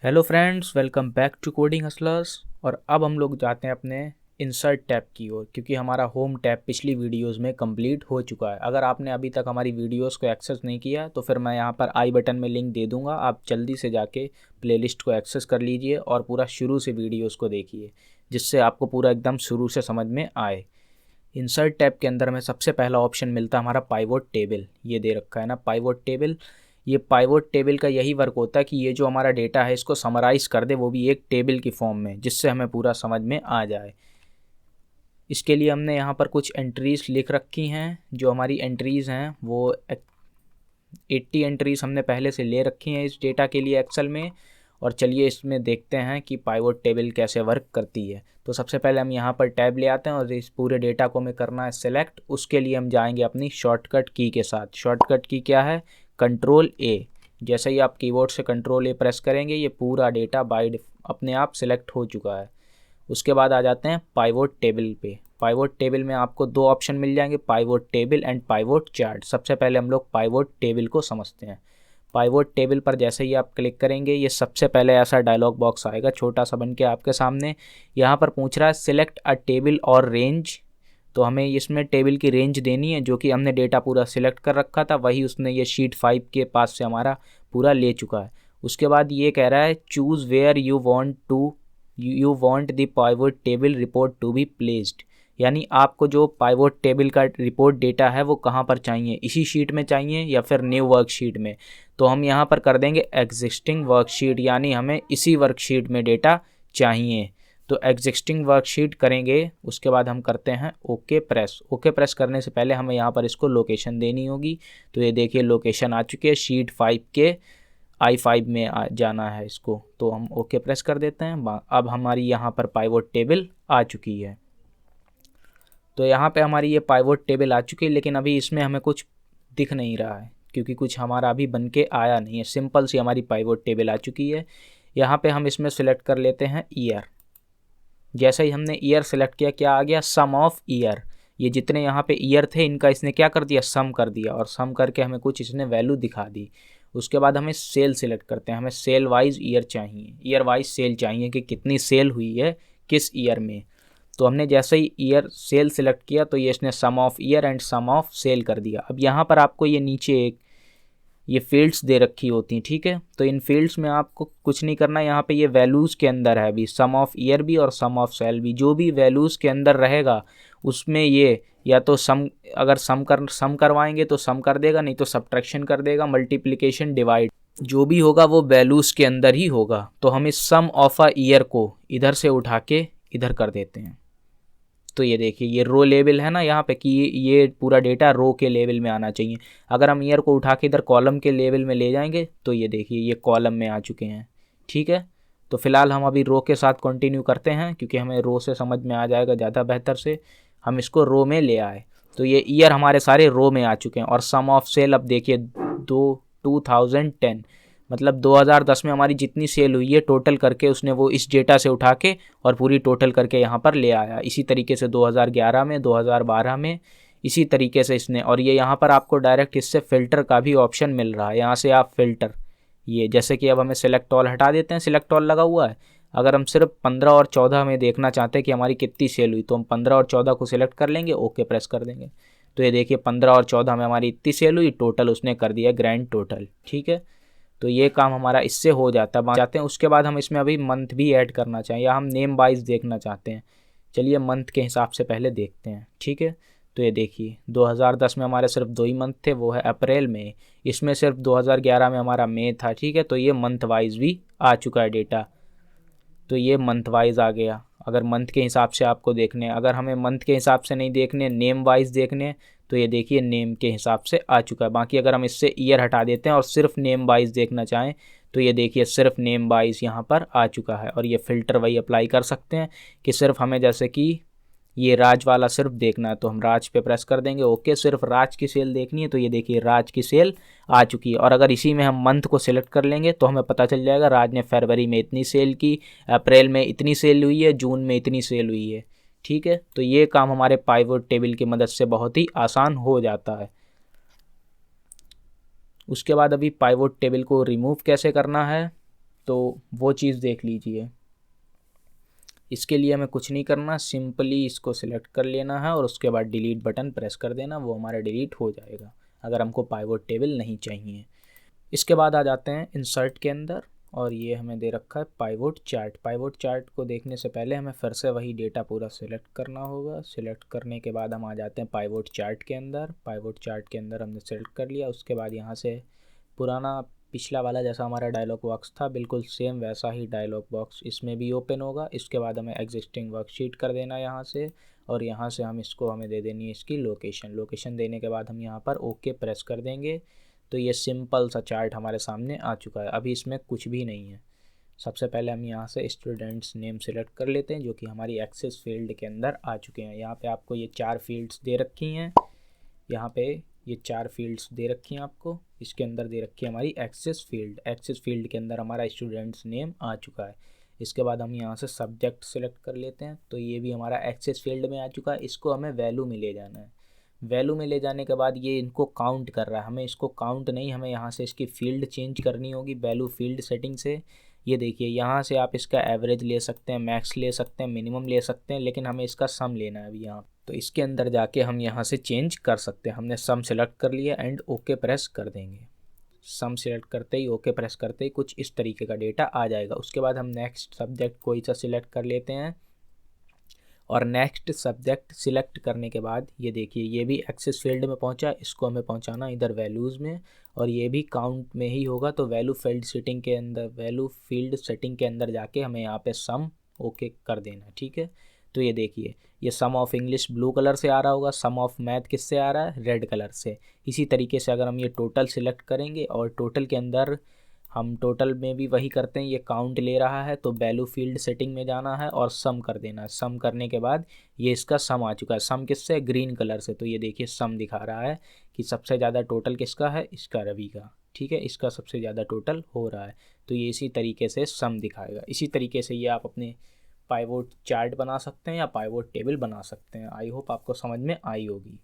Hello friends, welcome back to coding hustlers. और अब हम लोग जाते हैं अपने इंसर्ट टैब की ओर, क्योंकि हमारा होम टैब पिछली वीडियोस में कंप्लीट हो चुका है। अगर आपने अभी तक हमारी वीडियोस को एक्सेस नहीं किया तो फिर मैं यहाँ पर आई बटन में लिंक दे दूँगा, आप जल्दी से जाके प्लेलिस्ट को एक्सेस कर लीजिए और पूरा शुरू से वीडियोज़ को देखिए, जिससे आपको पूरा एकदम शुरू से समझ में आए। इंसर्ट टैब के अंदर में सबसे पहला ऑप्शन मिलता है हमारा पाइवोट टेबल। ये दे रखा है ना पाइवोट टेबल। ये पाइवोट टेबल का यही वर्क होता है कि ये जो हमारा डेटा है इसको समराइज़ कर दे, वो भी एक टेबल की फॉर्म में, जिससे हमें पूरा समझ में आ जाए। इसके लिए हमने यहाँ पर कुछ एंट्रीज़ लिख रखी हैं। जो हमारी एंट्रीज़ हैं वो 80 एंट्रीज़ हमने पहले से ले रखी हैं इस डेटा के लिए एक्सेल में। और चलिए इसमें देखते हैं कि पाइवोट टेबल कैसे वर्क करती है। तो सबसे पहले हम यहाँ पर टैब ले आते हैं और इस पूरे डेटा को हमें करना है सेलेक्ट। उसके लिए हम जाएंगे अपनी शॉर्टकट की के साथ। शॉर्टकट की क्या है? कंट्रोल ए। जैसे ही आप कीबोर्ड से कंट्रोल ए प्रेस करेंगे ये पूरा डेटा अपने आप सेलेक्ट हो चुका है। उसके बाद आ जाते हैं पाइवोट टेबल पे। पाइवोट टेबल में आपको दो ऑप्शन मिल जाएंगे, pivot table and pivot chart. सबसे पहले हम लोग पाइवोट टेबल को समझते हैं। पाइवोट टेबल पर जैसे ही आप क्लिक करेंगे ये सबसे पहले ऐसा डायलॉग बॉक्स आएगा छोटा सा बन के आपके सामने। यहाँ पर पूछ रहा है सिलेक्ट अ टेबल और रेंज। तो हमें इसमें टेबल की रेंज देनी है, जो कि हमने डेटा पूरा सिलेक्ट कर रखा था, वही उसने ये शीट 5 के पास से हमारा पूरा ले चुका है। उसके बाद ये कह रहा है choose where you want the pivot table report to be placed. यानी आपको जो पाइवोट टेबल का रिपोर्ट डेटा है वो कहाँ पर चाहिए, इसी शीट में चाहिए या फिर न्यू वर्कशीट में। तो हम यहाँ पर कर देंगे एग्जिस्टिंग वर्कशीट, यानी हमें इसी वर्कशीट में डेटा चाहिए। तो एग्जिस्टिंग वर्कशीट करेंगे। उसके बाद हम करते हैं ओके प्रेस। ओके प्रेस करने से पहले हमें यहाँ पर इसको लोकेशन देनी होगी। तो ये देखिए लोकेशन आ चुकी है, शीट 5 के I5 में जाना है इसको। तो हम ओके प्रेस कर देते हैं। अब हमारी यहाँ पर पाइवोट टेबल आ चुकी है। तो यहाँ पे हमारी ये पाइवोट टेबल आ चुकी है, लेकिन अभी इसमें हमें कुछ दिख नहीं रहा है क्योंकि कुछ हमारा अभी बन के आया नहीं है। सिंपल सी हमारी पाइवोट टेबल आ चुकी है। यहाँ पे हम इसमें सिलेक्ट कर लेते हैं ईयर। जैसे ही हमने ईयर सेलेक्ट किया, क्या आ गया? सम ऑफ ईयर। ये जितने यहाँ पे ईयर थे इनका इसने क्या कर दिया? सम कर दिया। और सम करके हमें कुछ इसने वैल्यू दिखा दी। उसके बाद हमें सेल सिलेक्ट करते हैं। हमें सेल वाइज ईयर चाहिए, ईयर वाइज सेल चाहिए कि कितनी सेल हुई है किस ईयर में। तो हमने जैसे ही ईयर सेल सिलेक्ट किया तो ये इसने sum of year and sum of sale कर दिया। अब यहाँ पर आपको ये नीचे एक ये फील्ड्स दे रखी होती हैं, ठीक है। तो इन फील्ड्स में आपको कुछ नहीं करना। यहाँ पे ये वैल्यूज़ के अंदर है अभी सम ऑफ ईयर भी और सम ऑफ सेल भी। जो भी वैल्यूज़ के अंदर रहेगा उसमें ये या तो अगर सम करवाएंगे तो सम कर देगा, नहीं तो सब्ट्रैक्शन कर देगा, मल्टीप्लिकेशन डिवाइड जो भी होगा वो वैल्यूज़ के अंदर ही होगा। तो हम इस सम ऑफ अ ईयर को इधर से उठा के इधर कर देते हैं। तो ये देखिए ये रो लेवल है ना यहाँ पे कि ये पूरा डेटा रो के लेवल में आना चाहिए। अगर हम ईयर को उठा के इधर कॉलम के लेवल में ले जाएंगे तो ये देखिए ये कॉलम में आ चुके हैं, ठीक है। तो फिलहाल हम अभी रो के साथ कंटिन्यू करते हैं क्योंकि हमें रो से समझ में आ जाएगा ज़्यादा बेहतर से। हम इसको रो में ले आए तो ये ईयर हमारे सारे रो में आ चुके हैं। और सम ऑफ सेल अब देखिए 2010 मतलब 2010 में हमारी जितनी सेल हुई है टोटल करके उसने वो इस डेटा से उठा के और पूरी टोटल करके यहाँ पर ले आया। इसी तरीके से 2011 में, 2012 में, इसी तरीके से इसने। और ये यहाँ पर आपको डायरेक्ट इससे फ़िल्टर का भी ऑप्शन मिल रहा है। यहाँ से आप फ़िल्टर ये जैसे कि अब हमें सिलेक्ट ऑल हटा देते हैं, सिलेक्ट ऑल लगा हुआ है। अगर हम सिर्फ 15 और 14 में देखना चाहते हैं कि हमारी कितनी सेल हुई तो हम 15 और 14 को सिलेक्ट कर लेंगे, ओके प्रेस कर देंगे। तो ये देखिए 15 और 14 में हमारी इतनी सेल हुई, टोटल उसने कर दिया ग्रैंड टोटल, ठीक है। तो ये काम हमारा इससे हो जाता है। उसके बाद हम इसमें अभी मंथ भी ऐड करना चाहें या हम नेम वाइज देखना चाहते हैं। चलिए मंथ के हिसाब से पहले देखते हैं, ठीक है। तो ये देखिए 2010 में हमारे सिर्फ 2 ही मंथ थे, वो है अप्रैल में। इसमें सिर्फ 2011 में हमारा मई था, ठीक है। तो ये मंथ वाइज भी आ चुका है डेटा। तो ये मंथ वाइज आ गया। अगर मंथ के हिसाब से आपको देखने, अगर हमें मंथ के हिसाब से नहीं देखने, नेम वाइज देखने, तो ये देखिए नेम के हिसाब से आ चुका है। बाकी अगर हम इससे ईयर हटा देते हैं और सिर्फ नेम वाइज देखना चाहें तो ये देखिए सिर्फ नेम वाइज यहाँ पर आ चुका है। और ये फ़िल्टर वही अप्लाई कर सकते हैं कि सिर्फ हमें जैसे कि ये राज वाला सिर्फ देखना है तो हम राज पे प्रेस कर देंगे, ओके। सिर्फ राज की सेल देखनी है तो ये देखिए राज की सेल आ चुकी है। और अगर इसी में हम मंथ को सिलेक्ट कर लेंगे तो हमें पता चल जाएगा राज ने फरवरी में इतनी सेल की, अप्रैल में इतनी सेल हुई है, जून में इतनी सेल हुई है, ठीक है। तो ये काम हमारे पाइवोट टेबल की मदद से बहुत ही आसान हो जाता है। उसके बाद अभी पाइवोट टेबल को रिमूव कैसे करना है तो वो चीज़ देख लीजिए। इसके लिए हमें कुछ नहीं करना, सिंपली इसको सिलेक्ट कर लेना है और उसके बाद डिलीट बटन प्रेस कर देना, वो हमारा डिलीट हो जाएगा अगर हमको पाइवोट टेबल नहीं चाहिए। इसके बाद आ जाते हैं इंसर्ट के अंदर, और ये हमें दे रखा है पाइवोट चार्ट। पाइवोट चार्ट को देखने से पहले हमें फिर से वही डेटा पूरा सिलेक्ट करना होगा। सिलेक्ट करने के बाद हम आ जाते हैं पाइवोट चार्ट के अंदर। पाइवोट चार्ट के अंदर हमने सेलेक्ट कर लिया। उसके बाद यहाँ से पुराना पिछला वाला जैसा हमारा डायलॉग बॉक्स था बिल्कुल सेम वैसा ही डायलॉग बॉक्स इसमें भी ओपन होगा। इसके बाद हमें एग्जिस्टिंग वर्कशीट कर देना यहाँ से, और यहाँ से हमें दे देनी है इसकी लोकेशन। लोकेशन देने के बाद हम यहाँ पर ओके प्रेस कर देंगे। तो ये सिंपल सा चार्ट हमारे सामने आ चुका है। अभी इसमें कुछ भी नहीं है। सबसे पहले हम यहाँ से स्टूडेंट्स नेम सेलेक्ट कर लेते हैं, जो कि हमारी एक्सेस फील्ड के अंदर आ चुके हैं। यहाँ पे आपको ये 4 फील्ड्स दे रखी हैं। यहाँ पे ये 4 फील्ड्स दे रखी हैं आपको। इसके अंदर दे रखी है हमारी एक्सेस फील्ड। एक्सेस फील्ड के अंदर हमारा स्टूडेंट्स नेम आ चुका है। इसके बाद हम यहाँ से सब्जेक्ट सेलेक्ट कर लेते हैं। तो ये भी हमारा एक्सेस फील्ड में आ चुका है। इसको हमें वैल्यू में ले जाना है। वैल्यू में ले जाने के बाद ये इनको काउंट कर रहा है। हमें इसको काउंट नहीं, हमें यहाँ से इसकी फील्ड चेंज करनी होगी वैल्यू फील्ड सेटिंग से। ये देखिए यहाँ से आप इसका एवरेज ले सकते हैं, मैक्स ले सकते हैं, मिनिमम ले सकते हैं, लेकिन हमें इसका सम लेना है अभी यहाँ। तो इसके अंदर जाके हम यहाँ से चेंज कर सकते हैं। हमने सम सेलेक्ट कर लिया एंड ओके प्रेस कर देंगे। सम सेलेक्ट करते ही ओके प्रेस करते ही कुछ इस तरीके का डेटा आ जाएगा। उसके बाद हम नेक्स्ट सब्जेक्ट कोई सा सिलेक्ट कर लेते हैं, और नेक्स्ट सब्जेक्ट सिलेक्ट करने के बाद ये देखिए ये भी एक्सेस फील्ड में पहुंचा। इसको हमें पहुंचाना इधर वैल्यूज़ में, और ये भी काउंट में ही होगा। तो वैल्यू फील्ड सेटिंग के अंदर जाके हमें यहाँ पे सम ओके कर देना, ठीक है। तो ये देखिए ये सम ऑफ इंग्लिश ब्लू कलर से आ रहा होगा, सम ऑफ मैथ किससे आ रहा है, रेड कलर से। इसी तरीके से अगर हम ये टोटल सिलेक्ट करेंगे, और टोटल के अंदर हम टोटल में भी वही करते हैं, ये काउंट ले रहा है तो वैल्यू फील्ड सेटिंग में जाना है और सम कर देना है। सम करने के बाद ये इसका सम आ चुका है। सम किससे, ग्रीन कलर से। तो ये देखिए सम दिखा रहा है कि सबसे ज़्यादा टोटल किसका है, इसका, रवि का, ठीक है। इसका सबसे ज़्यादा टोटल हो रहा है। तो ये इसी तरीके से सम दिखाएगा। इसी तरीके से ये आप अपने पाइवोट चार्ट बना सकते हैं या पाइवोट टेबल बना सकते हैं। आई होप आपको समझ में आई होगी।